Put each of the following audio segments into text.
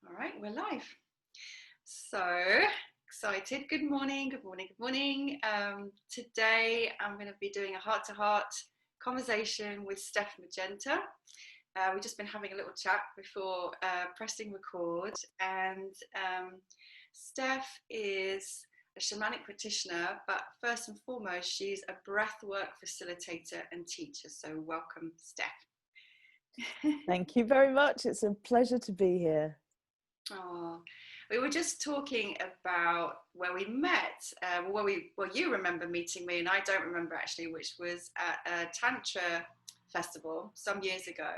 All right, we're live. So excited. Good morning, good morning, good morning. Today I'm going to be doing a heart-to-heart conversation with Steph Magenta. We've just been having a little chat before pressing record, and Steph is a shamanic practitioner, but first and foremost, she's a breathwork facilitator and teacher. So welcome, Steph. Thank you very much. It's a pleasure to be here. Oh, we were just talking about where we met. You remember meeting me, and I don't remember actually, which was at a Tantra festival some years ago.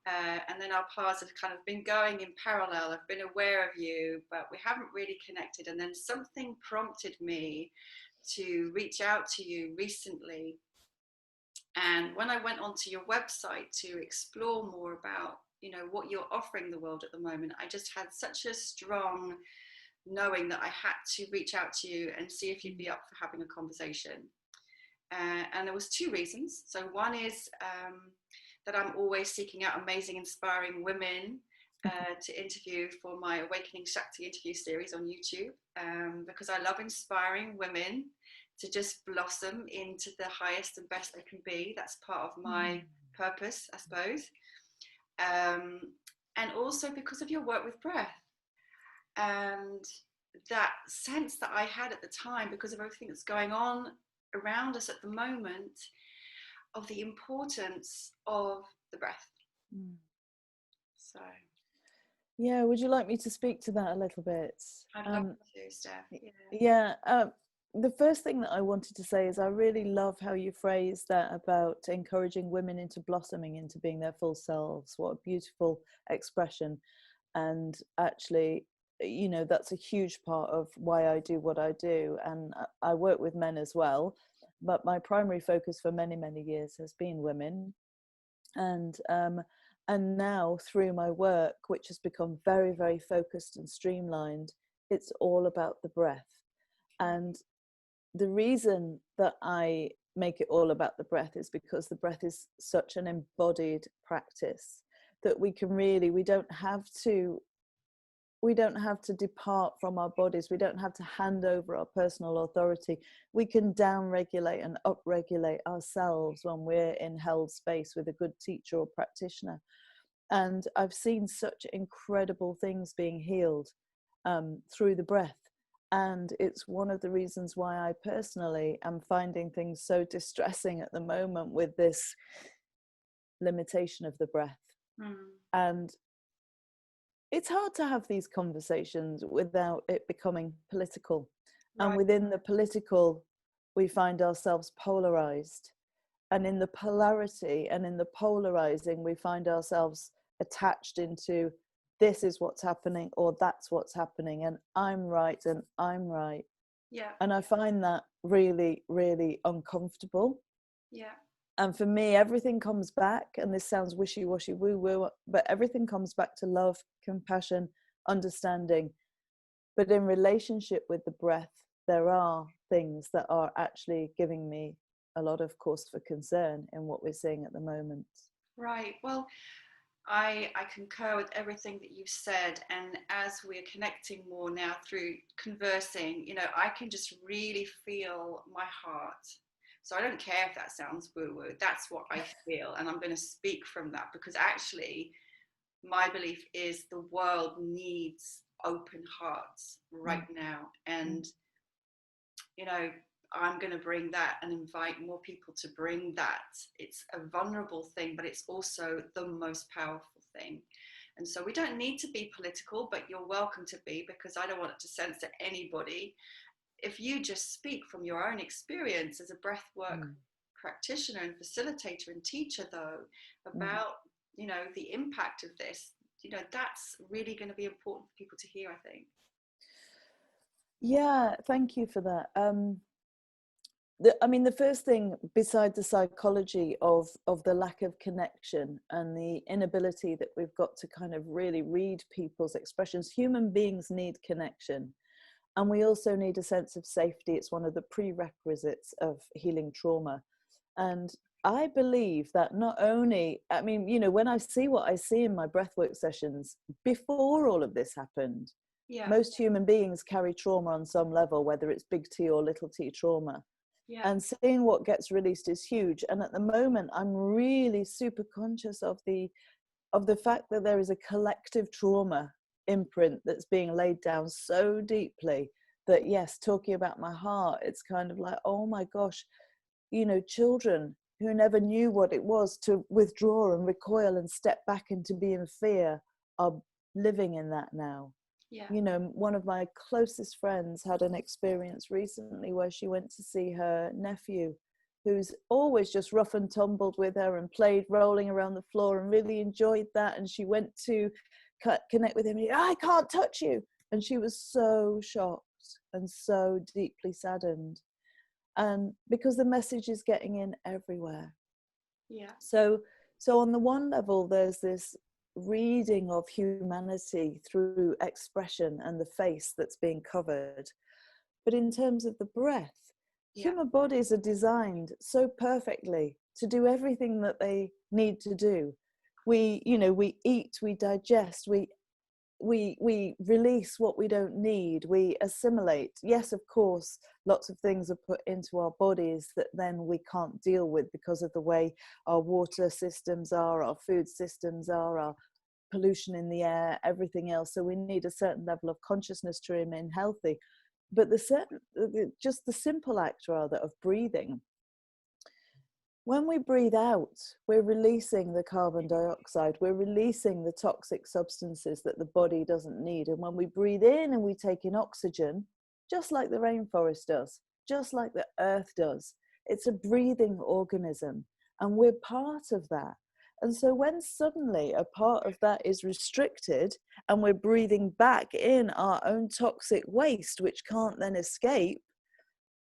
And then our paths have kind of been going in parallel. I've been aware of you, but we haven't really connected. And then something prompted me to reach out to you recently. And when I went onto your website to explore more about, what you're offering the world at the moment, I just had such a strong knowing that I had to reach out to you and see if you'd be up for having a conversation. And there was two reasons. So one is that I'm always seeking out amazing, inspiring women to interview for my Awakening Shakti interview series on YouTube, because I love inspiring women to just blossom into the highest and best they can be. That's part of my purpose, I suppose. And also because of your work with breath and that sense that I had at the time, because of everything that's going on around us at the moment, of the importance of the breath. So yeah, would you like me to speak to that a little bit? I'd love to, Steph. The first thing that I wanted to say is I really love how you phrase that about encouraging women into blossoming into being their full selves. What a beautiful expression. And actually, that's a huge part of why I do what I do. And I work with men as well, but my primary focus for many, many years has been women. And now through my work, which has become very, very focused and streamlined, it's all about the breath. And the reason that I make it all about the breath is because the breath is such an embodied practice that we don't have to depart from our bodies. We don't have to hand over our personal authority. We can down-regulate and up-regulate ourselves when we're in held space with a good teacher or practitioner. And I've seen such incredible things being healed through the breath. And it's one of the reasons why I personally am finding things so distressing at the moment with this limitation of the breath. And it's hard to have these conversations without it becoming political. Right. And within the political, we find ourselves polarized. And in the polarity and in the polarizing, we find ourselves attached into this is what's happening or that's what's happening, and I'm right and I'm right. Yeah. And I find that really, really uncomfortable. Yeah. And for me, everything comes back, and this sounds wishy-washy woo-woo, but everything comes back to love, compassion, understanding. But in relationship with the breath, there are things that are actually giving me a lot of cause for concern in what we're seeing at the moment. Right. Well, I concur with everything that you've said, and as we're connecting more now through conversing, I can just really feel my heart. So I don't care if that sounds woo-woo, that's what I feel, and I'm going to speak from that, because actually my belief is the world needs open hearts right now. And I'm going to bring that and invite more people to bring that. It's a vulnerable thing, but it's also the most powerful thing. And so we don't need to be political, but you're welcome to be, because I don't want it to censor anybody. If you just speak from your own experience as a breathwork practitioner and facilitator and teacher, though, about, the impact of this, that's really going to be important for people to hear, I think. Yeah, thank you for that. The first thing, beside the psychology of the lack of connection and the inability that we've got to kind of really read people's expressions, human beings need connection. And we also need a sense of safety. It's one of the prerequisites of healing trauma. And I believe that not only, I mean, you know, when I see what I see in my breathwork sessions, before all of this happened, Yeah. most human beings carry trauma on some level, whether it's big T or little t trauma. Yeah. And seeing what gets released is huge. And at the moment, I'm really super conscious of the fact that there is a collective trauma imprint that's being laid down so deeply that, yes, talking about my heart, it's kind of like, oh my gosh, you know, children who never knew what it was to withdraw and recoil and step back and to be in fear are living in that now. Yeah. You know, one of my closest friends had an experience recently where she went to see her nephew, who's always just rough and tumbled with her and played rolling around the floor and really enjoyed that. And she went to connect with him. I can't touch you. And she was so shocked and so deeply saddened. And because the message is getting in everywhere. Yeah. So on the one level, there's this reading of humanity through expression and the face that's being covered. But in terms of the breath, Yeah. human bodies are designed so perfectly to do everything that they need to do. We, you know, we eat, we digest, we release what we don't need, we assimilate. Yes, of course, lots of things are put into our bodies that then we can't deal with because of the way our water systems are, our food systems are, our pollution in the air, everything else. So we need a certain level of consciousness to remain healthy. But just the simple act rather of breathing, when we breathe out, we're releasing the carbon dioxide, we're releasing the toxic substances that the body doesn't need. And when we breathe in and we take in oxygen, just like the rainforest does, just like the earth does, it's a breathing organism, and we're part of that. And so when suddenly a part of that is restricted and we're breathing back in our own toxic waste, which can't then escape,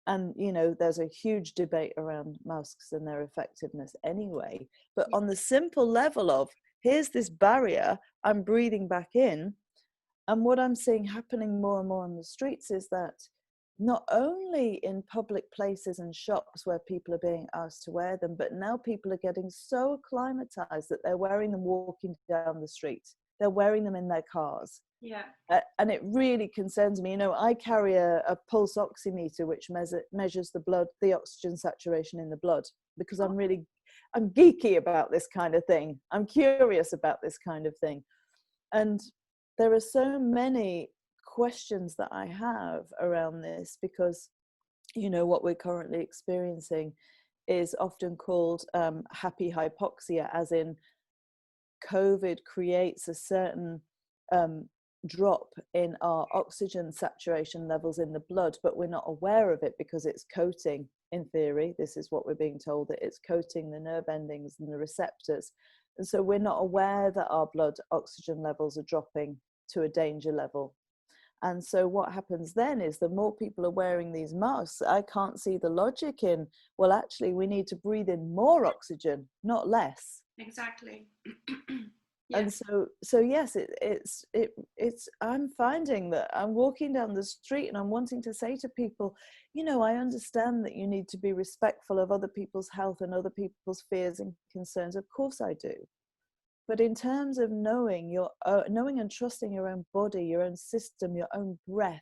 and you know, there's a huge debate around masks and their effectiveness anyway, but on the simple level of, here's this barrier, I'm breathing back in. And what I'm seeing happening more and more on the streets is that not only in public places and shops where people are being asked to wear them, but now people are getting so acclimatized that they're wearing them walking down the street, they're wearing them in their cars. Yeah. And it really concerns me. You know, I carry a pulse oximeter which measures the oxygen saturation in the blood, because I'm geeky about this kind of thing. I'm curious about this kind of thing. And there are so many questions that I have around this, because, you know, what we're currently experiencing is often called happy hypoxia, as in COVID creates a certain drop in our oxygen saturation levels in the blood, but we're not aware of it because it's coating, in theory, this is what we're being told, that it's coating the nerve endings and the receptors. And so we're not aware that our blood oxygen levels are dropping to a danger level. And so what happens then is the more people are wearing these masks, I can't see the logic in, well, actually, we need to breathe in more oxygen, not less. Exactly. Yeah. And so yes, it's I'm finding that I'm walking down the street and I'm wanting to say to people, you know, I understand that you need to be respectful of other people's health and other people's fears and concerns. Of course I do. But in terms of knowing and trusting your own body, your own system, your own breath,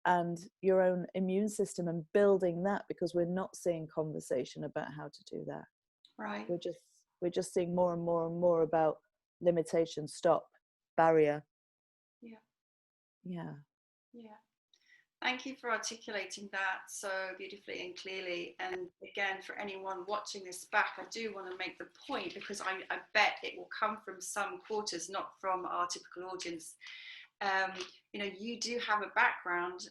and your own immune system, and building that, because we're not seeing conversation about how to do that. Right. We're just seeing more and more and more about limitation, stop, barrier. Yeah. Thank you for articulating that so beautifully and clearly. And again, for anyone watching this back, I do want to make the point, because I bet it will come from some quarters, not from our typical audience. You know, you do have a background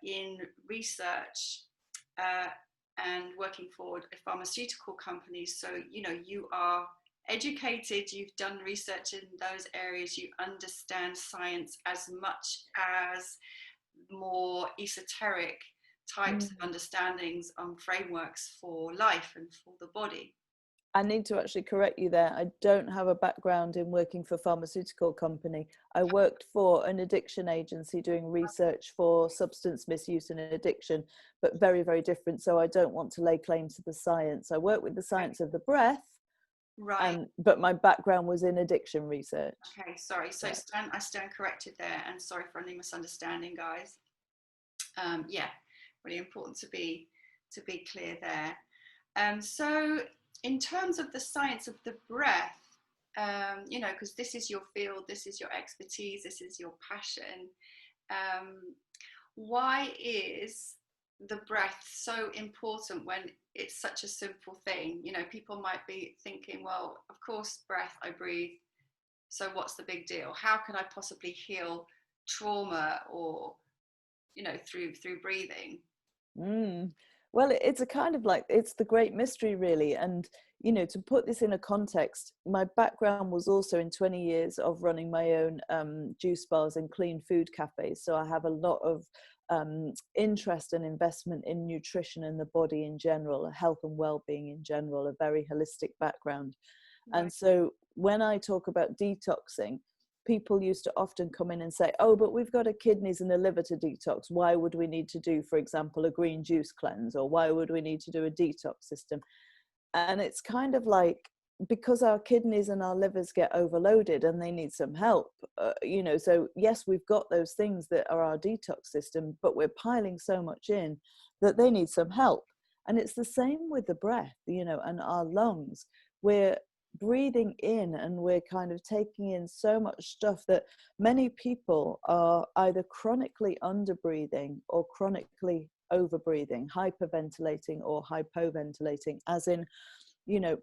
in research and working for a pharmaceutical company. So, you know, you are educated, you've done research in those areas, you understand science as much as more esoteric types of understandings on frameworks for life and for the body. I need to actually correct you there. I don't have a background in working for a pharmaceutical company. I worked for an addiction agency doing research for substance misuse and addiction, but very, very different. So I don't want to lay claim to the science. I work with the science of the breath, Right. but my background was in addiction research. Okay, sorry. So Yeah. I stand corrected there, and sorry for any misunderstanding, guys. Yeah, really important to be clear there. So in terms of the science of the breath, you know, because this is your field, this is your expertise, this is your passion. Why is the breath so important when it's such a simple thing? You know, people might be thinking, well, of course, breath, I breathe. So what's the big deal? How can I possibly heal trauma, or, you know, through breathing? Well, it's a kind of like, it's the great mystery, really. And, you know, to put this in a context, my background was also in 20 years of running my own juice bars and clean food cafes. So I have a lot of interest and investment in nutrition and the body in general, health and well-being in general, a very holistic background. Right. And so when I talk about detoxing, people used to often come in and say, oh, but we've got a kidneys and a liver to detox. Why would we need to do, for example, a green juice cleanse? Or why would we need to do a detox system? And it's kind of like, because our kidneys and our livers get overloaded and they need some help, you know, so yes, we've got those things that are our detox system, but we're piling so much in that they need some help. And it's the same with the breath, you know, and our lungs. We're breathing in and we're kind of taking in so much stuff that many people are either chronically under breathing or chronically over breathing, hyperventilating or hypoventilating, as in, you know,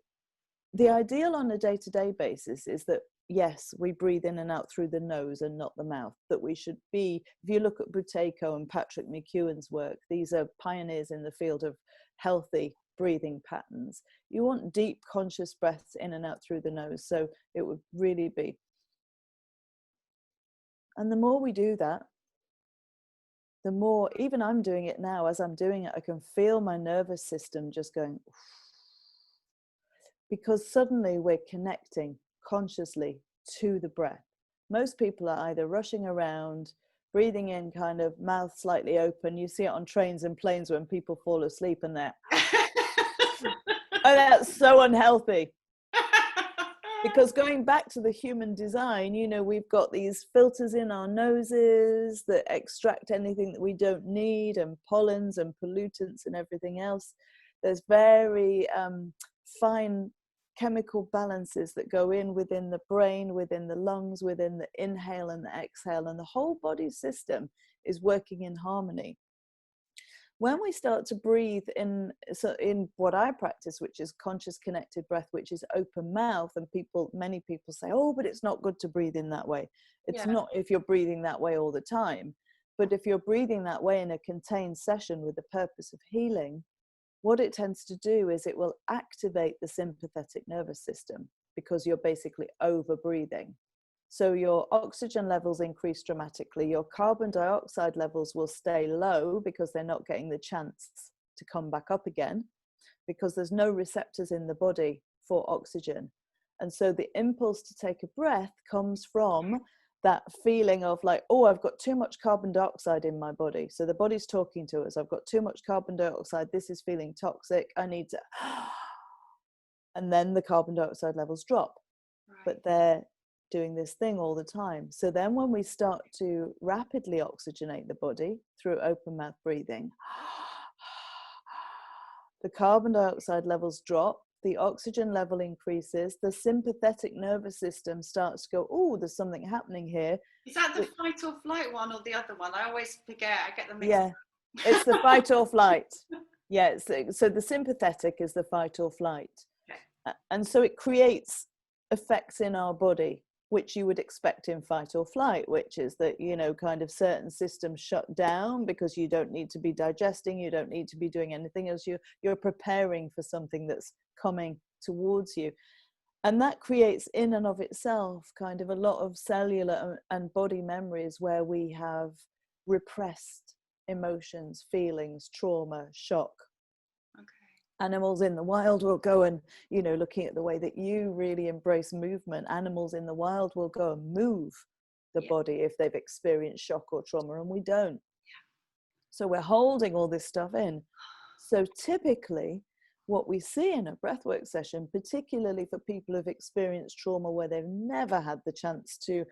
the ideal on a day-to-day basis is that, yes, we breathe in and out through the nose and not the mouth. That we should be, if you look at Buteyko and Patrick McEwen's work, these are pioneers in the field of healthy breathing patterns. You want deep conscious breaths in and out through the nose. So it would really be. And the more we do that, the more, even I'm doing it now, as I'm doing it, I can feel my nervous system just going, because suddenly we're connecting consciously to the breath. Most people are either rushing around, breathing in kind of mouth slightly open. You see it on trains and planes when people fall asleep and they're, oh, that's so unhealthy. Because going back to the human design, you know, we've got these filters in our noses that extract anything that we don't need, and pollens and pollutants and everything else. There's very fine chemical balances that go in within the brain, within the lungs, within the inhale and the exhale, and the whole body system is working in harmony. When we start to breathe in, so in what I practice, which is conscious connected breath, which is open mouth, and many people say, oh, but it's not good to breathe in that way. It's not if you're breathing that way all the time. But if you're breathing that way in a contained session with the purpose of healing, what it tends to do is it will activate the sympathetic nervous system, because you're basically over breathing. So your oxygen levels increase dramatically. Your carbon dioxide levels will stay low because they're not getting the chance to come back up again, because there's no receptors in the body for oxygen. And so the impulse to take a breath comes from that feeling of like, oh, I've got too much carbon dioxide in my body. So the body's talking to us. I've got too much carbon dioxide. This is feeling toxic. I need to, and then the carbon dioxide levels drop. Right. But they're doing this thing all the time. So then when we start to rapidly oxygenate the body through open mouth breathing, the carbon dioxide levels drop, the oxygen level increases, the sympathetic nervous system starts to go, oh, there's something happening here. Is that the fight or flight one or the other one? I always forget, I get them mixed up. It's the fight or flight. Yeah, so the sympathetic is the fight or flight. Okay. And so it creates effects in our body, which you would expect in fight or flight, which is that, you know, kind of certain systems shut down because you don't need to be digesting, you don't need to be doing anything else, you're preparing for something that's coming towards you. And that creates in and of itself kind of a lot of cellular and body memories where we have repressed emotions, feelings, trauma, shock. Okay. Animals in the wild will go and, you know, looking at the way that you really embrace movement, animals in the wild will go and move the Yeah. body if they've experienced shock or trauma, and we don't. So we're holding all this stuff in. So typically what we see in a breathwork session, particularly for people who've experienced trauma where they've never had the chance to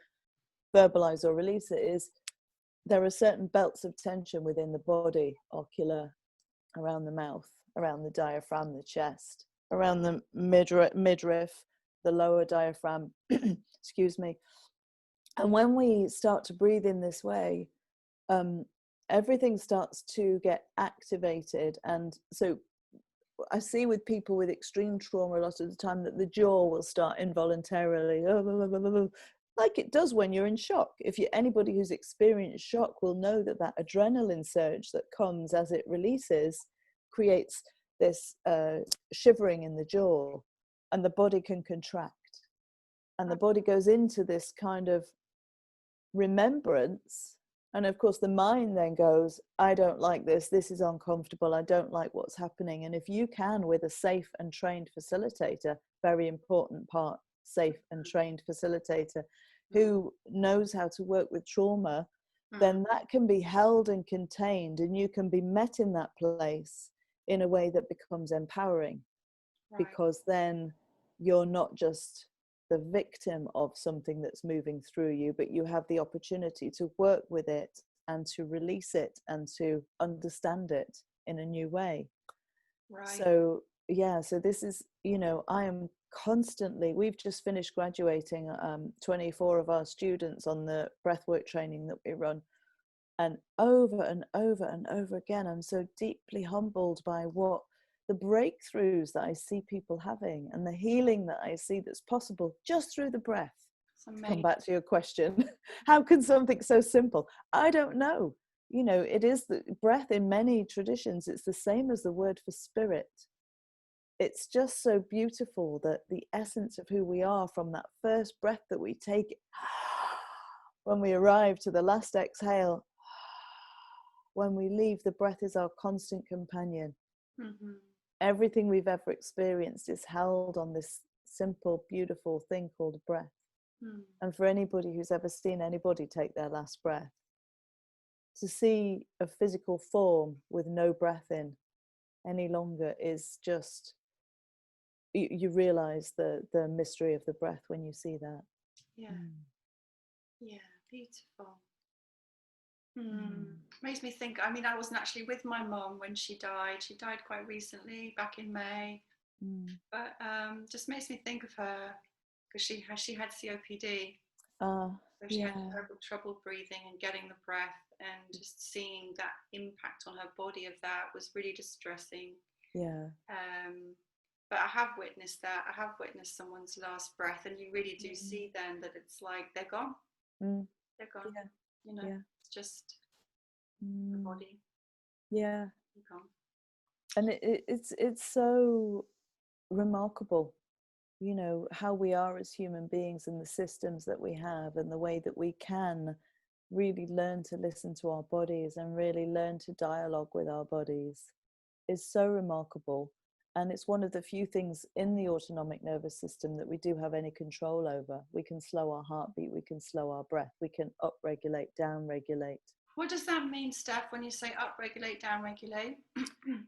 verbalize or release it, is there are certain belts of tension within the body, ocular, around the mouth, around the diaphragm, the chest, around the midriff, the lower diaphragm, excuse me. And when we start to breathe in this way, everything starts to get activated. And so I see with people with extreme trauma a lot of the time that the jaw will start involuntarily, like it does when you're in shock. Anybody who's experienced shock will know that that adrenaline surge that comes as it releases creates this shivering in the jaw, and the body can contract. And the body goes into this kind of remembrance. And of course, the mind then goes, I don't like this. This is uncomfortable. I don't like what's happening. And if you can, with a safe and trained facilitator, very important part, safe and trained facilitator, who knows how to work with trauma, then that can be held and contained, and you can be met in that place in a way that becomes empowering. Right. Because then you're not just the victim of something that's moving through you, but you have the opportunity to work with it and to release it and to understand it in a new way. Right. So this is, you know, I am constantly, we've just finished graduating 24 of our students on the breathwork training that we run, and over and over and over again, I'm so deeply humbled by what the breakthroughs that I see people having and the healing that I see that's possible just through the breath. To come back to your question, how can something so simple? I don't know. You know, it is the breath in many traditions. It's the same as the word for spirit. It's just so beautiful that the essence of who we are from that first breath that we take when we arrive to the last exhale, when we leave, the breath is our constant companion. Mm-hmm. Everything we've ever experienced is held on this simple, beautiful thing called breath. Mm. And for anybody who's ever seen anybody take their last breath, to see a physical form with no breath in any longer is just, you realize the mystery of the breath when you see that. Yeah. Yeah, beautiful. Makes me think, I mean, I wasn't actually with my mom when she died. She died quite recently, back in May. But just makes me think of her, because she had COPD. So she had terrible trouble breathing and getting the breath, and just seeing that impact on her body of that was really distressing. Yeah. But I have witnessed that. I have witnessed someone's last breath, and you really do see then that it's like they're gone. They're gone. Yeah. You know, it's just the body. Yeah. They're gone. And it's so remarkable, you know, how we are as human beings and the systems that we have and the way that we can really learn to listen to our bodies and really learn to dialogue with our bodies is so remarkable. And it's one of the few things in the autonomic nervous system that we do have any control over. We can slow our heartbeat, we can slow our breath, we can upregulate, downregulate. What does that mean, Steph, when you say upregulate, downregulate?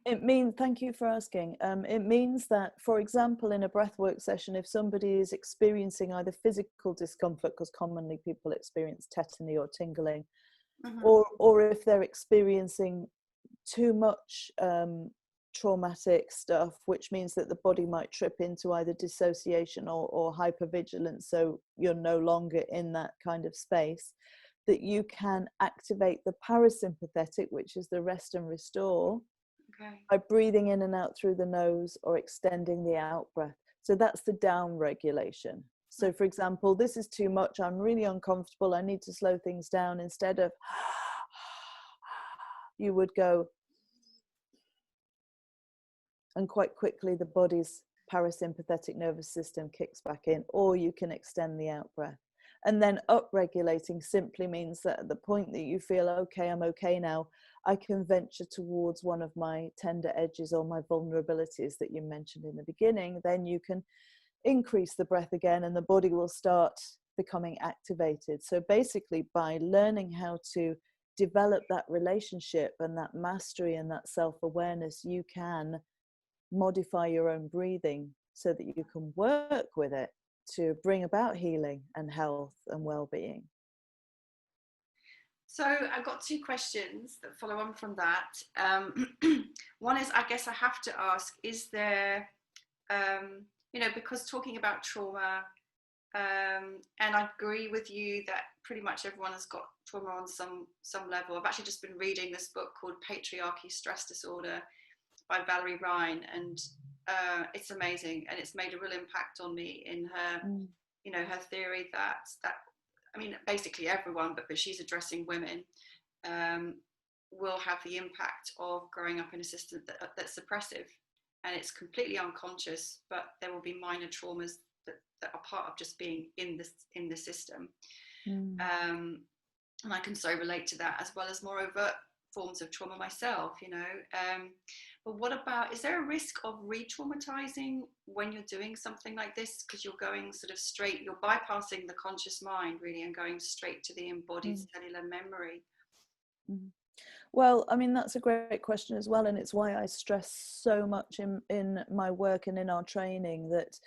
It means, thank you for asking. It means that, for example, in a breathwork session, if somebody is experiencing either physical discomfort, because commonly people experience tetany or tingling, or if they're experiencing too much traumatic stuff, which means that the body might trip into either dissociation or hypervigilance, so you're no longer in that kind of space, that you can activate the parasympathetic, which is the rest and restore, by breathing in and out through the nose or extending the out breath. So that's the down regulation. So for example, this is too much, I'm really uncomfortable, I need to slow things down. Instead of you would go, and quite quickly the body's parasympathetic nervous system kicks back in, or you can extend the out breath. And then upregulating simply means that at the point that you feel, okay, I'm okay now, I can venture towards one of my tender edges or my vulnerabilities that you mentioned in the beginning. Then you can increase the breath again and the body will start becoming activated. So basically, by learning how to develop that relationship and that mastery and that self-awareness, you can modify your own breathing so that you can work with it to bring about healing and health and well-being. So I've got two questions that follow on from that. One is, I guess I have to ask, is there, because talking about trauma, and I agree with you that pretty much everyone has got trauma on some level. I've actually just been reading this book called Patriarchy, Stress Disorder by Valerie Ryan, and it's amazing, and it's made a real impact on me in her, her theory that I mean, basically everyone, but she's addressing women, will have the impact of growing up in a system that's suppressive, and it's completely unconscious, but there will be minor traumas that are part of just being in the system. And I can so relate to that, as well as more overt forms of trauma myself, but what about, is there a risk of re-traumatizing when you're doing something like this, because you're going sort of straight, you're bypassing the conscious mind really and going straight to the embodied cellular memory? Well, I mean, that's a great question as well, and it's why I stress so much in my work and in our training that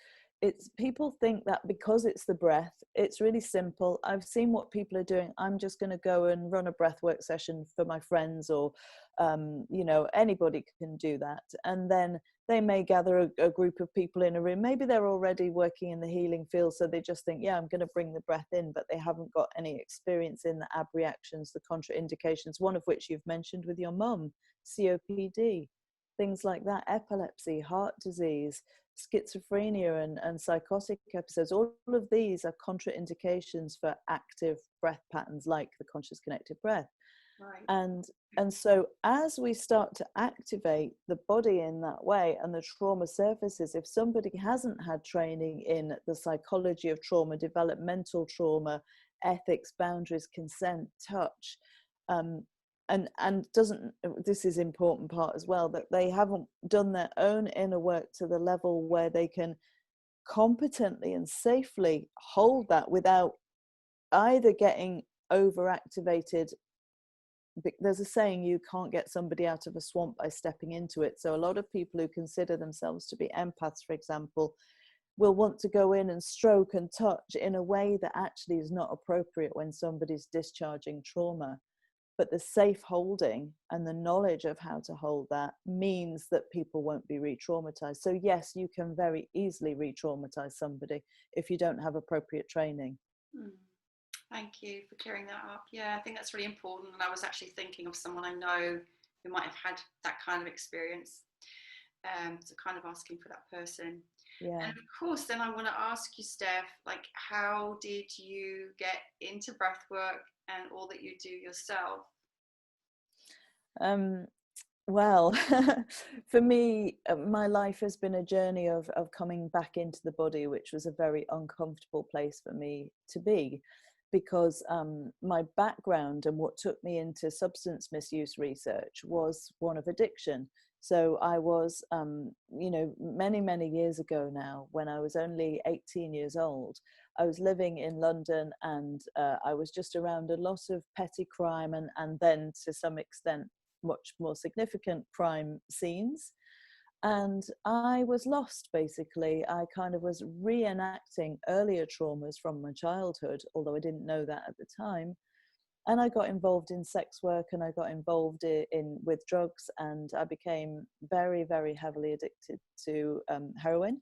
it's, people think that because it's the breath, it's really simple. I've seen what people are doing. I'm just going to go and run a breathwork session for my friends, or anybody can do that. And then they may gather a group of people in a room. Maybe they're already working in the healing field, so they just think, yeah, I'm going to bring the breath in, but they haven't got any experience in the ab reactions, the contraindications, one of which you've mentioned with your mum, COPD, things like that, epilepsy, heart disease, schizophrenia and psychotic episodes. All of these are contraindications for active breath patterns like the conscious connected breath. Right. And so as we start to activate the body in that way, and the trauma surfaces, if somebody hasn't had training in the psychology of trauma, developmental trauma, ethics, boundaries, consent, touch, and doesn't, this is important part as well, that they haven't done their own inner work to the level where they can competently and safely hold that without either getting overactivated. There's a saying, you can't get somebody out of a swamp by stepping into it. So a lot of people who consider themselves to be empaths, for example, will want to go in and stroke and touch in a way that actually is not appropriate when somebody's discharging trauma. But the safe holding and the knowledge of how to hold that means that people won't be re-traumatized. So yes, you can very easily re-traumatize somebody if you don't have appropriate training. Thank you for clearing that up. Yeah, I think that's really important. And I was actually thinking of someone I know who might have had that kind of experience. So kind of asking for that person. Yeah. And of course, then I want to ask you, Steph, like, how did you get into breathwork and all that you do yourself? Well, for me, my life has been a journey of coming back into the body, which was a very uncomfortable place for me to be, because my background and what took me into substance misuse research was one of addiction. So I was, many, many years ago now, when I was only 18 years old, I was living in London, and I was just around a lot of petty crime and then to some extent much more significant crime scenes. And I was lost, basically. I kind of was reenacting earlier traumas from my childhood, although I didn't know that at the time. And I got involved in sex work, and I got involved with drugs, and I became very, very heavily addicted to heroin.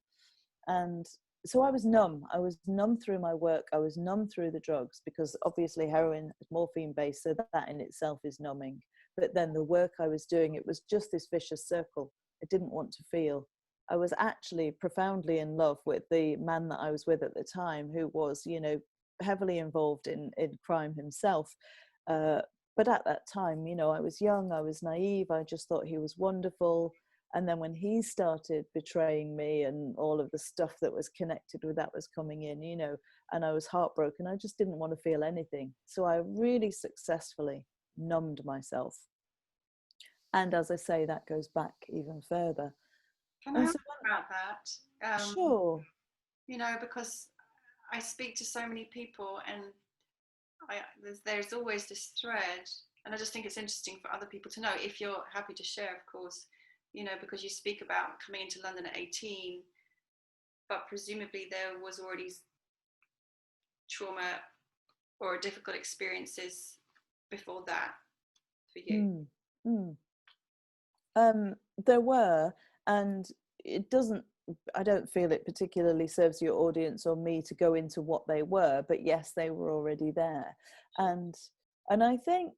And so I was numb. I was numb through my work. I was numb through the drugs, because obviously heroin is morphine based, so that in itself is numbing. But then the work I was doing, it was just this vicious circle. I didn't want to feel. I was actually profoundly in love with the man that I was with at the time, who was, heavily involved in crime himself. But at that time, I was young, I was naive, I just thought he was wonderful. And then when he started betraying me and all of the stuff that was connected with that was coming in, and I was heartbroken. I just didn't want to feel anything. So I really successfully numbed myself. And as I say, that goes back even further. Can I And ask so, about that? sure. You know, because I speak to so many people, and there's always this thread, and I just think it's interesting for other people to know, if you're happy to share, of course, you know, because you speak about coming into London at 18, but presumably there was already trauma or difficult experiences before that for you. Mm, mm. There were, and it doesn't, I don't feel it particularly serves your audience or me to go into what they were, but yes, they were already there. Sure. And I think,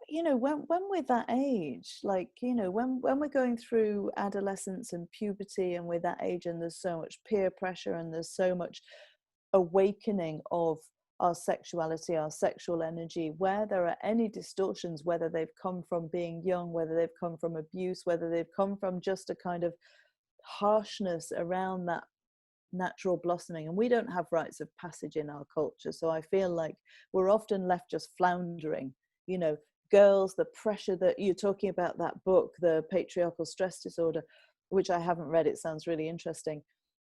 you know, when we're that age, like, you know, when we're going through adolescence and puberty, and we're that age, and there's so much peer pressure, and there's so much awakening of our sexuality, our sexual energy, where there are any distortions, whether they've come from being young, whether they've come from abuse, whether they've come from just a kind of harshness around that natural blossoming. And we don't have rites of passage in our culture, so I feel like we're often left just floundering. You know, girls, the pressure that you're talking about, that book, The Patriarchal Stress Disorder, which I haven't read, it sounds really interesting,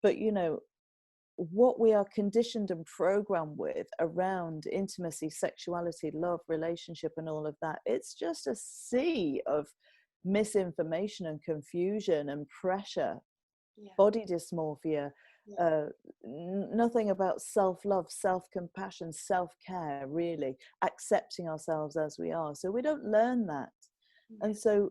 but you know, what we are conditioned and programmed with around intimacy, sexuality, love, relationship, and all of that, it's just a sea of misinformation and confusion and pressure. Yeah. Body dysmorphia, Yeah. nothing about self-love, self-compassion, self-care, really accepting ourselves as we are. So we don't learn that. Yeah. And so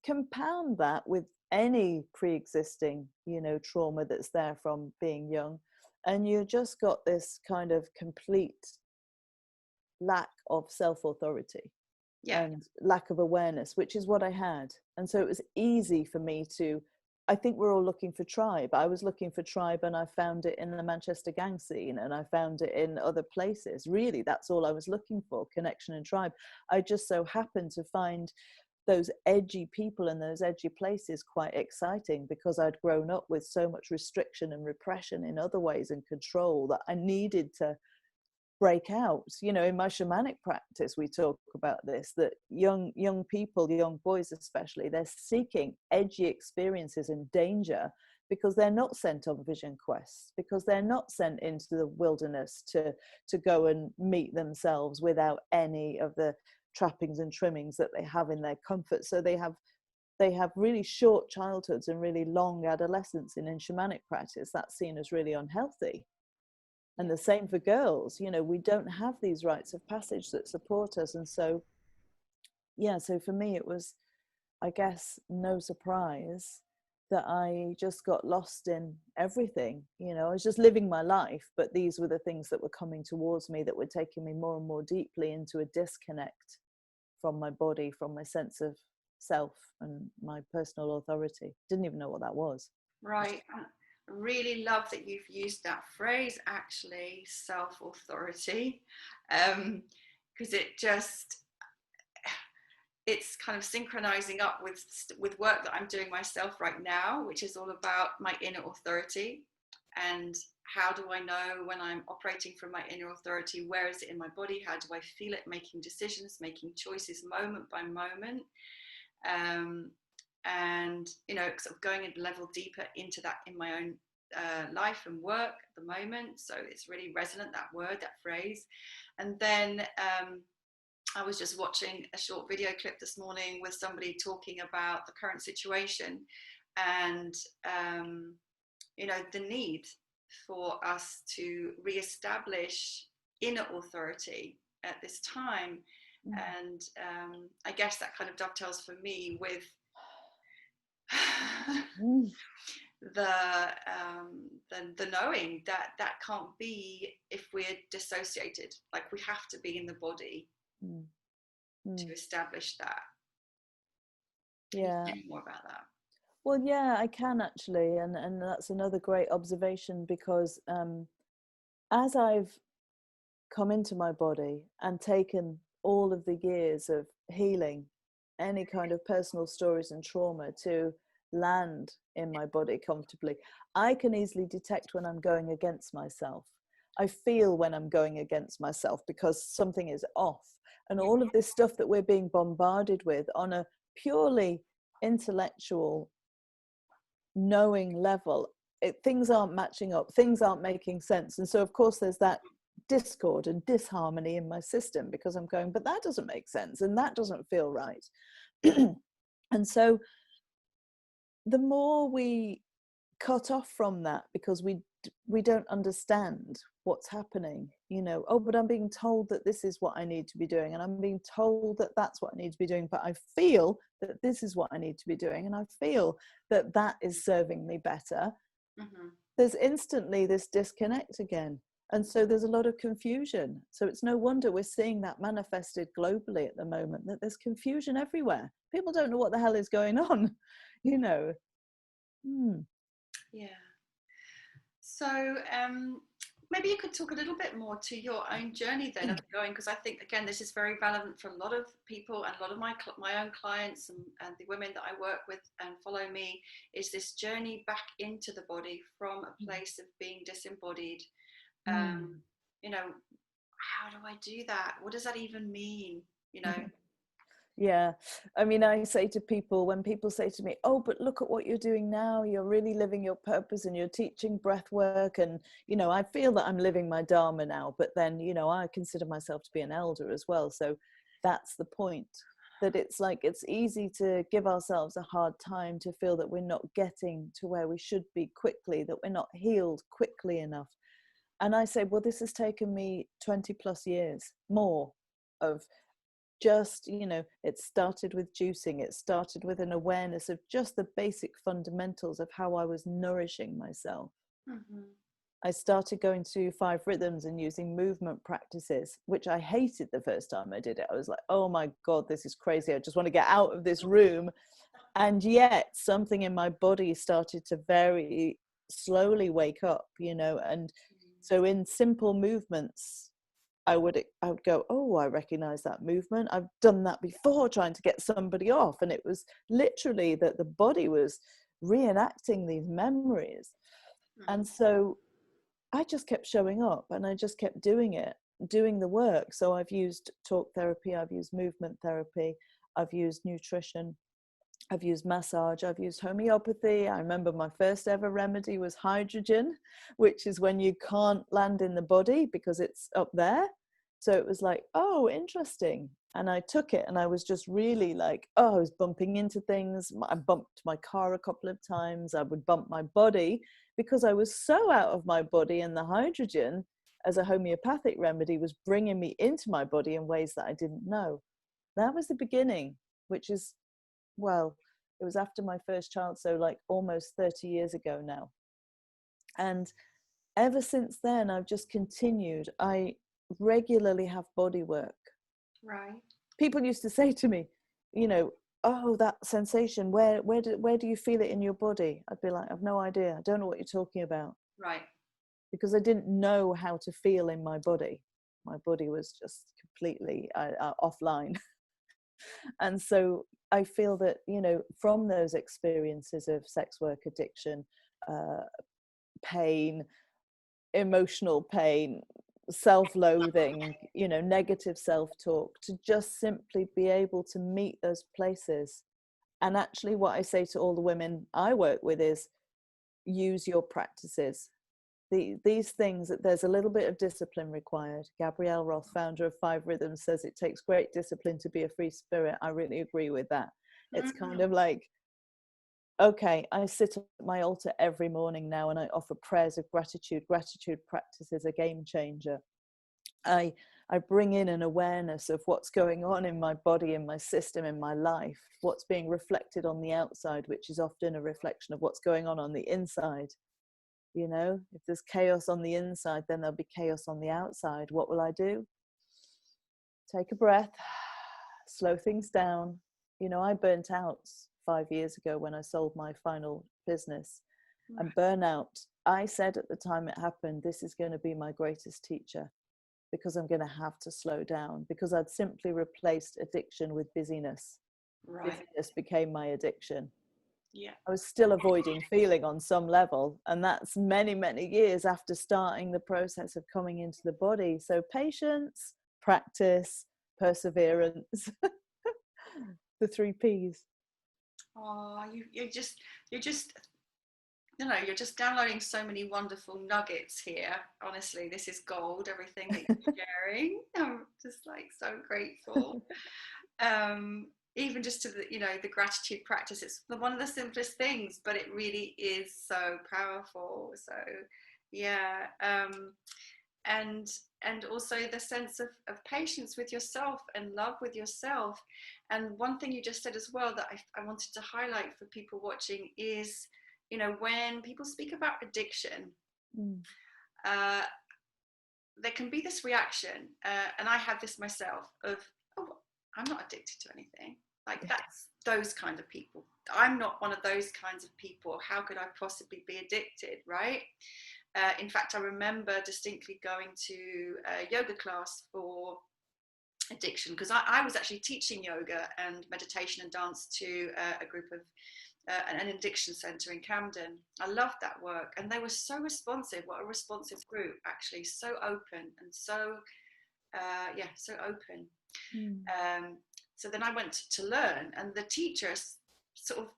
compound that with any pre-existing, you know, trauma that's there from being young, and you just got this kind of complete lack of self-authority Yeah. and lack of awareness, which is what I had. And so it was easy for me to, I think we're all looking for tribe. I was looking for tribe, and I found it in the Manchester gang scene, and I found it in other places. Really, that's all I was looking for, connection and tribe. I just so happened to find those edgy people in those edgy places quite exciting, because I'd grown up with so much restriction and repression in other ways, and control, that I needed to break out. You know, in my shamanic practice, we talk about this, that young people, young boys especially, they're seeking edgy experiences and danger, because they're not sent on vision quests, because they're not sent into the wilderness to go and meet themselves without any of the trappings and trimmings that they have in their comfort. So they have really short childhoods and really long adolescence. And in shamanic practice, that's seen as really unhealthy. And the same for girls. You know, we don't have these rites of passage that support us. And so, yeah, so for me, it was, I guess, no surprise that I just got lost in everything. You know, I was just living my life, but these were the things that were coming towards me, that were taking me more and more deeply into a disconnect from my body, from my sense of self and my personal authority. Didn't even know what that was. Right. I really love that you've used that phrase, actually, self-authority, because it's kind of synchronizing up with work that I'm doing myself right now, which is all about my inner authority. And how do I know when I'm operating from my inner authority? Where is it in my body? How do I feel it? Making decisions, making choices moment by moment. And, you know, sort of going a level deeper into that in my own life and work at the moment. So it's really resonant, that word, that phrase. And then I was just watching a short video clip this morning with somebody talking about the current situation, and you know, the need for us to reestablish inner authority at this time. And I guess that kind of dovetails for me with the knowing that that can't be if we're dissociated. Like, we have to be in the body to establish that. Yeah. Can you say more about that? Well, yeah, I can actually, and that's another great observation, because as I've come into my body and taken all of the years of healing, any kind of personal stories and trauma, to land in my body comfortably, I can easily detect when I'm going against myself. I feel when I'm going against myself because something is off. And all of this stuff that we're being bombarded with on a purely intellectual, knowing level, things aren't matching up, things aren't making sense. And so, of course, there's that discord and disharmony in my system because I'm going, but that doesn't make sense and that doesn't feel right. And so the more we cut off from that because we don't understand what's happening, you know, oh, but I'm being told that this is what I need to be doing, and I'm being told that that's what I need to be doing, but I feel that this is what I need to be doing, and I feel that that is serving me better. There's instantly this disconnect again. And so there's a lot of confusion. So it's no wonder we're seeing that manifested globally at the moment, that there's confusion everywhere. People don't know what the hell is going on, you know. Yeah. So maybe you could talk a little bit more to your own journey then of going, because I think, again, this is very relevant for a lot of people and a lot of my own clients and the women that I work with and follow me, is this journey back into the body from a place of being disembodied. You know, how do I do that? What does that even mean? You know? Yeah, I mean, I say to people, when people say to me, oh, but look at what you're doing now, you're really living your purpose and you're teaching breath work, and, you know, I feel that I'm living my dharma now, but then, you know, I consider myself to be an elder as well. So that's the point, that it's like, it's easy to give ourselves a hard time, to feel that we're not getting to where we should be quickly, that we're not healed quickly enough. And I say, well, this has taken me 20 plus years more of just, you know, it started with juicing. It started with an awareness of just the basic fundamentals of how I was nourishing myself. I started going to 5 rhythms and using movement practices, which I hated the first time I did it. I was like, oh my God, this is crazy. I just want to get out of this room. And yet something in my body started to very slowly wake up, you know. And so in simple movements, I would go, oh, I recognize that movement. I've done that before, trying to get somebody off. And it was literally that the body was reenacting these memories. And so I just kept showing up and I just kept doing it, doing the work. So I've used talk therapy, I've used movement therapy, I've used nutrition, I've used massage, I've used homeopathy. I remember my first ever remedy was hydrogen, which is when you can't land in the body because it's up there. So it was like, oh, interesting. And I took it and I was just really like, oh, I was bumping into things. I bumped my car a couple of times. I would bump my body because I was so out of my body, and the hydrogen as a homeopathic remedy was bringing me into my body in ways that I didn't know. That was the beginning, which is, well, it was after my first child, so like almost 30 years ago now. And ever since then, I've just continued. I regularly have body work. Right. People used to say to me, you know, oh, that sensation, where do you feel it in your body? I'd be like, I've no idea. I don't know what you're talking about. Right. Because I didn't know how to feel in my body. My body was just completely offline. And so I feel that, you know, from those experiences of sex work, addiction, pain, emotional pain, self-loathing, you know, negative self-talk, to just simply be able to meet those places. And actually what I say to all the women I work with is, use your practices. These things, that there's a little bit of discipline required. Gabrielle Roth, founder of 5 Rhythms, says it takes great discipline to be a free spirit. I really agree with that. It's kind of like, okay, I sit at my altar every morning now and I offer prayers of gratitude. Gratitude practice is a game changer. I bring in an awareness of what's going on in my body, in my system, in my life, what's being reflected on the outside, which is often a reflection of what's going on the inside. You know, if there's chaos on the inside, then there'll be chaos on the outside. What will I do? Take a breath, slow things down. You know, I burnt out 5 years ago when I sold my final business. And burnout, I said at the time it happened, this is going to be my greatest teacher, because I'm going to have to slow down, because I'd simply replaced addiction with busyness. Right. Busyness became my addiction. Yeah. I was still avoiding feeling on some level. And that's many, many years after starting the process of coming into the body. So patience, practice, perseverance, the 3 Ps. Oh, you're just you're just downloading so many wonderful nuggets here. Honestly, this is gold, everything that you're sharing. I'm just like so grateful. Even just to the gratitude practice, it's one of the simplest things, but it really is so powerful. So yeah. And also the sense of patience with yourself and love with yourself. And one thing you just said as well that I wanted to highlight for people watching is, when people speak about addiction, uh, there can be this reaction, and I had this myself, of, oh, I'm not addicted to anything. Like, that's those kind of people. I'm not one of those kinds of people. How could I possibly be addicted, right? In fact, I remember distinctly going to a yoga class for addiction, because I was actually teaching yoga and meditation and dance to a group of an addiction centre in Camden. I loved that work, and they were so responsive. What a responsive group, actually, so open and so so open. So then I went to learn, and the teacher, sort of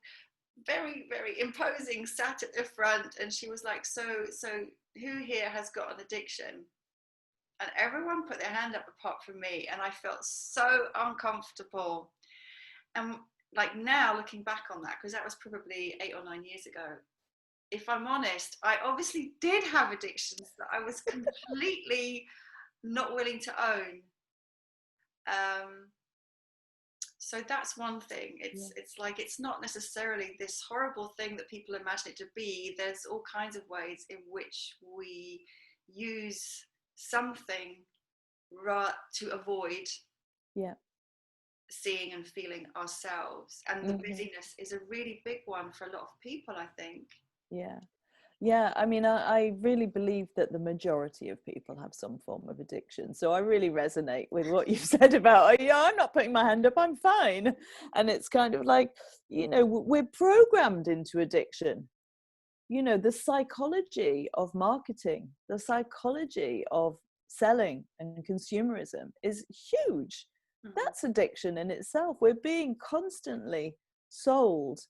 very, very imposing, sat at the front, and she was like, so who here has got an addiction? And everyone put their hand up apart from me, and I felt so uncomfortable. And like, now looking back on that, because that was probably 8 or 9 years ago, if I'm honest, I obviously did have addictions that I was completely not willing to own. So that's one thing. It's like, it's not necessarily this horrible thing that people imagine it to be. There's all kinds of ways in which we use something to avoid seeing and feeling ourselves. And the busyness is a really big one for a lot of people, I think. Yeah, I mean, I really believe that the majority of people have some form of addiction. So I really resonate with what you've said about, oh, yeah, I'm not putting my hand up, I'm fine. And it's kind of like, we're programmed into addiction. The psychology of marketing, the psychology of selling and consumerism is huge. That's addiction in itself. We're being constantly sold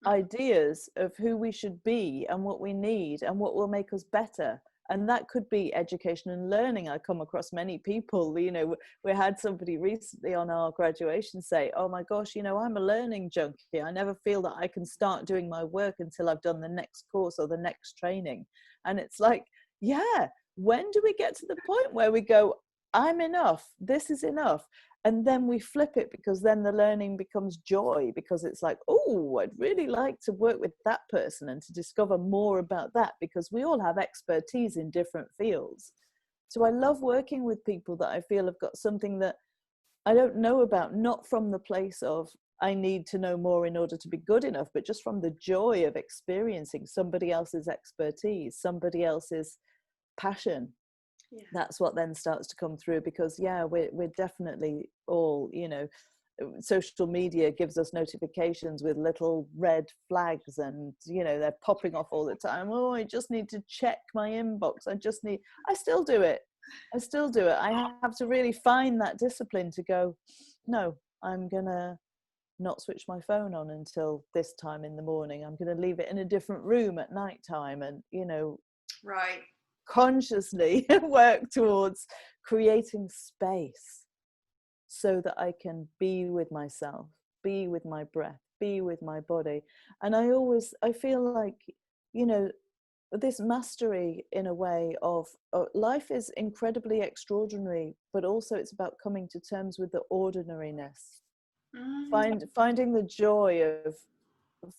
ideas of who we should be and what we need and what will make us better. And that could be education and learning. I come across many people, we had somebody recently on our graduation say, oh my gosh, I'm a learning junkie. I never feel that I can start doing my work until I've done the next course or the next training. And it's like, yeah, when do we get to the point where we go, I'm enough, this is enough? And then we flip it, because then the learning becomes joy, because it's like, oh, I'd really like to work with that person and to discover more about that, because we all have expertise in different fields. So I love working with people that I feel have got something that I don't know about, not from the place of I need to know more in order to be good enough, but just from the joy of experiencing somebody else's expertise, somebody else's passion. That's what then starts to come through, because we're definitely all, social media gives us notifications with little red flags, and they're popping off all the time. Oh, I just need to check my inbox. I still do it. I have to really find that discipline to go, no, I'm gonna not switch my phone on until this time in the morning. I'm going to leave it in a different room at nighttime, and right, consciously work towards creating space so that I can be with myself, be with my breath, be with my body. And I feel like, this mastery in a way of life is incredibly extraordinary, but also it's about coming to terms with the ordinariness. Finding the joy of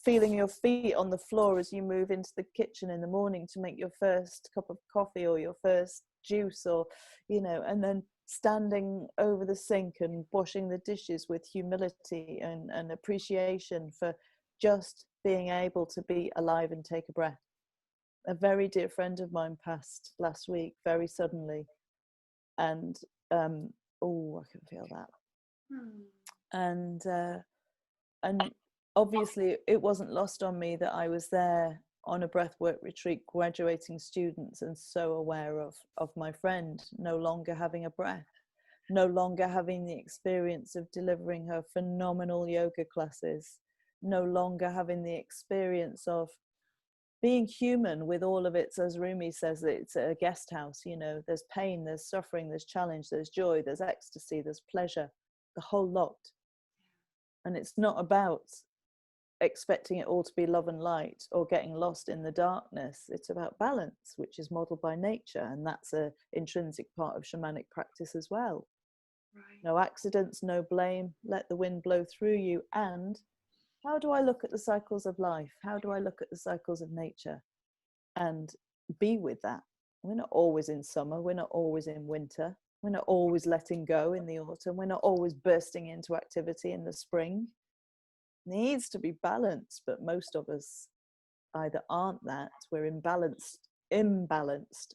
feeling your feet on the floor as you move into the kitchen in the morning to make your first cup of coffee or your first juice, or and then standing over the sink and washing the dishes with humility and appreciation for just being able to be alive and take a breath. A very dear friend of mine passed last week very suddenly, and I can feel that. And obviously it wasn't lost on me that I was there on a breathwork retreat graduating students and so aware of my friend no longer having a breath, no longer having the experience of delivering her phenomenal yoga classes, no longer having the experience of being human with all of its, as Rumi says, it's a guest house, you know, there's pain, there's suffering, there's challenge, there's joy, there's ecstasy, there's pleasure, the whole lot. And it's not about expecting it all to be love and light or getting lost in the darkness. It's about balance, which is modeled by nature, and that's an intrinsic part of shamanic practice as well. Right. No accidents, no blame, let the wind blow through you. And how do I look at the cycles of life? How do I look at the cycles of nature and be with that? We're not always in summer, we're not always in winter, we're not always letting go in the autumn, we're not always bursting into activity in the spring. Needs to be balanced, but most of us either aren't that, we're imbalanced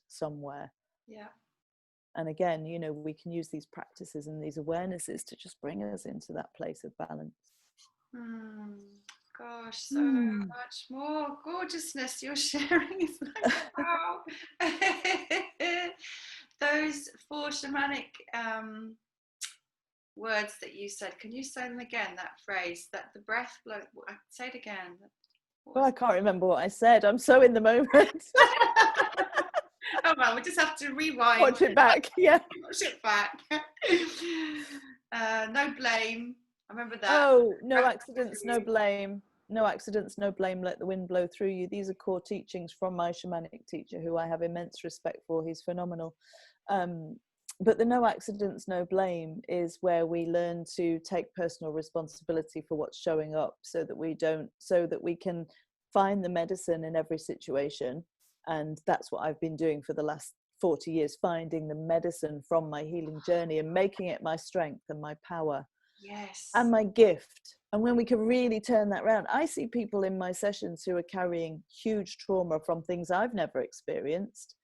somewhere. Yeah. And again, you know, we can use these practices and these awarenesses to just bring us into that place of balance. Gosh, so much more gorgeousness you're sharing. It's like, wow. Those 4 shamanic words that you said, can you say them again, that phrase, that the breath blow, say it again. Well, I can't remember what I said. I'm so in the moment. Oh well, we just have to rewind. Watch it back. Yeah. Watch it back. No blame. I remember that. Oh, no accidents, no blame. No accidents, no blame. Let the wind blow through you. These are core teachings from my shamanic teacher, who I have immense respect for. He's phenomenal. But the no accidents, no blame is where we learn to take personal responsibility for what's showing up, so that we can find the medicine in every situation. And that's what I've been doing for the last 40 years, finding the medicine from my healing journey and making it my strength and my power. Yes. And my gift. And when we can really turn that around, I see people in my sessions who are carrying huge trauma from things I've never experienced.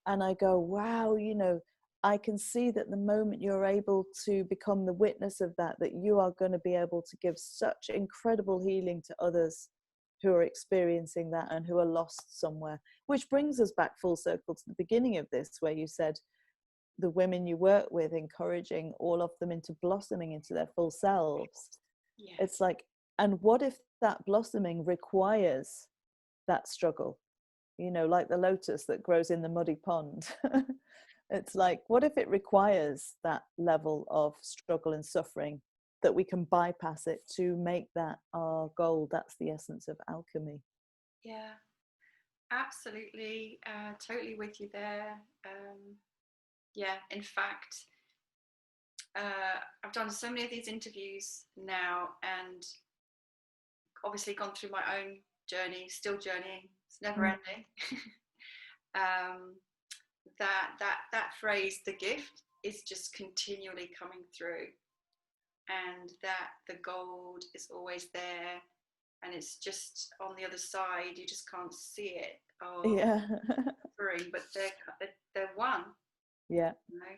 And I go, wow, you know, I can see that the moment you're able to become the witness of that, that you are going to be able to give such incredible healing to others who are experiencing that and who are lost somewhere. Which brings us back full circle to the beginning of this, where you said the women you work with, encouraging all of them into blossoming into their full selves. Yeah. It's like, and what if that blossoming requires that struggle? You know, like the lotus that grows in the muddy pond. It's like, what if it requires that level of struggle and suffering, that we can bypass it to make that our goal? That's the essence of alchemy. Yeah, absolutely. Totally with you there. Yeah, in fact, I've done so many of these interviews now, and obviously gone through my own journey, still journeying, it's never ending. That phrase, the gift, is just continually coming through, and that the gold is always there, and it's just on the other side, you just can't see it. Yeah. But they're one. Yeah. You know?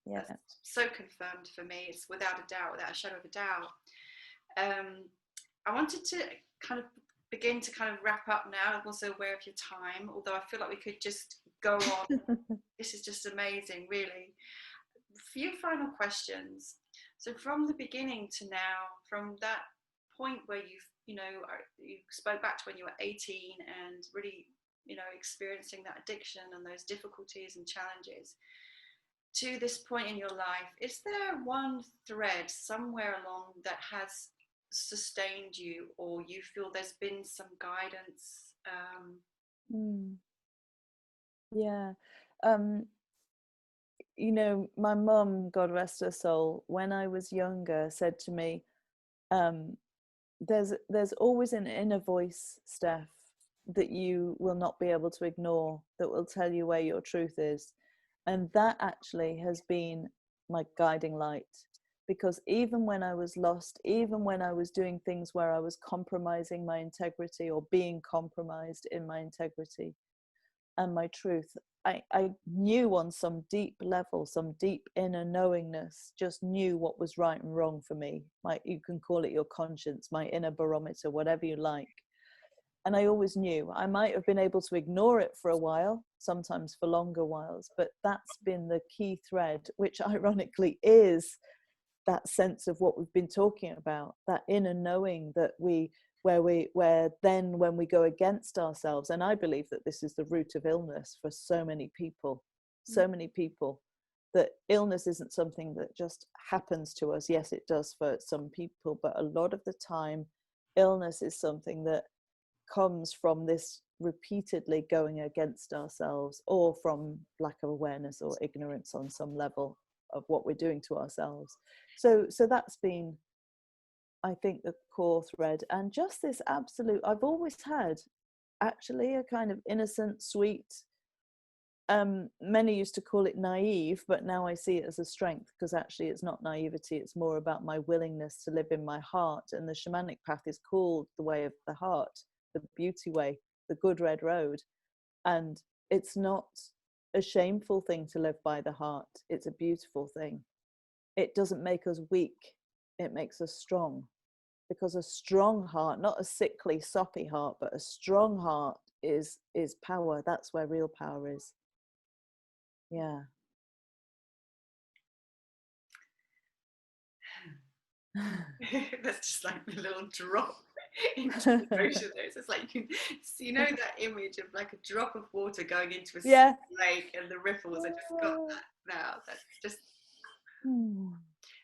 Yeah. That's so confirmed for me. It's without a doubt, without a shadow of a doubt. I wanted to kind of begin to kind of wrap up now. I'm also aware of your time, although I feel like we could just go on. This is just amazing, really. A few final questions. So from the beginning to now, from that point where you spoke back to when you were 18 and really, experiencing that addiction and those difficulties and challenges, to this point in your life, is there one thread somewhere along that has sustained you, or you feel there's been some guidance? Yeah. My mum, God rest her soul, when I was younger, said to me, there's always an inner voice, Steph, that you will not be able to ignore, that will tell you where your truth is. And that actually has been my guiding light, because even when I was lost, even when I was doing things where I was compromising my integrity or being compromised in my integrity, and my truth. I knew on some deep level, some deep inner knowingness, just knew what was right and wrong for me. You can call it your conscience, my inner barometer, whatever you like. And I always knew. I might have been able to ignore it for a while, sometimes for longer whiles, but that's been the key thread, which ironically is that sense of what we've been talking about, that inner knowing that where then when we go against ourselves, and I believe that this is the root of illness for so many people, that illness isn't something that just happens to us. Yes, it does for some people, but a lot of the time illness is something that comes from this repeatedly going against ourselves, or from lack of awareness or ignorance on some level of what we're doing to ourselves. So that's been, I think, the core thread. And just this absolute, I've always had actually a kind of innocent, sweet, many used to call it naive, but now I see it as a strength, because actually it's not naivety, it's more about my willingness to live in my heart. And the shamanic path is called the way of the heart, the beauty way, the good red road. And it's not a shameful thing to live by the heart, it's a beautiful thing. It doesn't make us weak, it makes us strong. Because a strong heart, not a sickly, soppy heart, but a strong heart is power. That's where real power is. Yeah. That's just like the little drop into the ocean. It's like, you know that image of like a drop of water going into a lake and the ripples. I just got that now. That's just.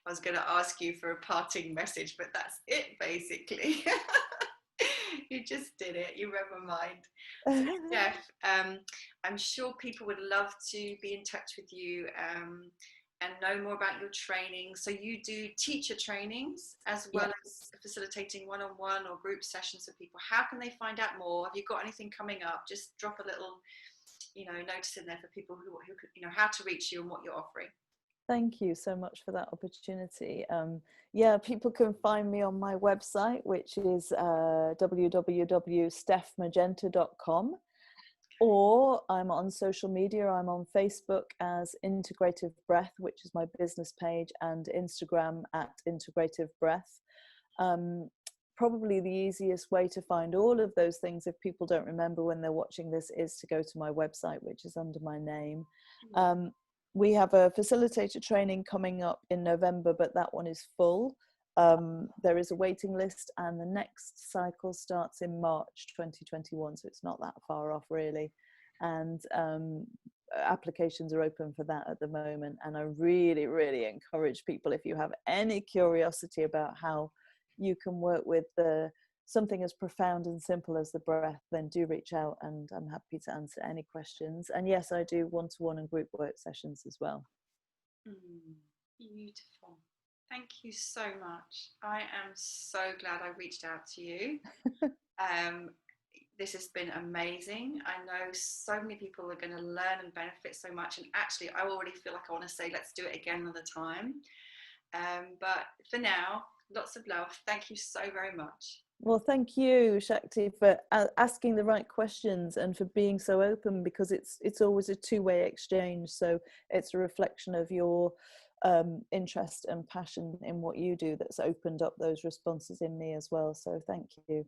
I was going to ask you for a parting message, but that's it basically. You just did it. You read my mind. So, Steph, I'm sure people would love to be in touch with you and know more about your training. So you do teacher trainings as well as facilitating one-on-one or group sessions with people. How can they find out more? Have you got anything coming up? Just drop a little, notice in there for people who how to reach you and what you're offering. Thank you so much for that opportunity. People can find me on my website, which is www.stephmagenta.com, or I'm on social media. I'm on Facebook as Integrative Breath, which is my business page, and Instagram at Integrative Breath. Probably the easiest way to find all of those things, if people don't remember when they're watching this, is to go to my website, which is under my name. We have a facilitator training coming up in November, but that one is full. There is a waiting list, and the next cycle starts in March 2021, so it's not that far off really. And applications are open for that at the moment. And I really, really encourage people, if you have any curiosity about how you can work with something as profound and simple as the breath, then do reach out, and I'm happy to answer any questions. And yes, I do one-to-one and group work sessions as well. Beautiful. Thank you so much. I am so glad I reached out to you. This has been amazing. I know so many people are going to learn and benefit so much. And actually, I already feel like I want to say, let's do it again another time. But for now, lots of love. Thank you so very much. Well, thank you, Shakti, for asking the right questions and for being so open, because it's always a two-way exchange. So it's a reflection of your interest and passion in what you do that's opened up those responses in me as well. So thank you.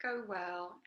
Go well.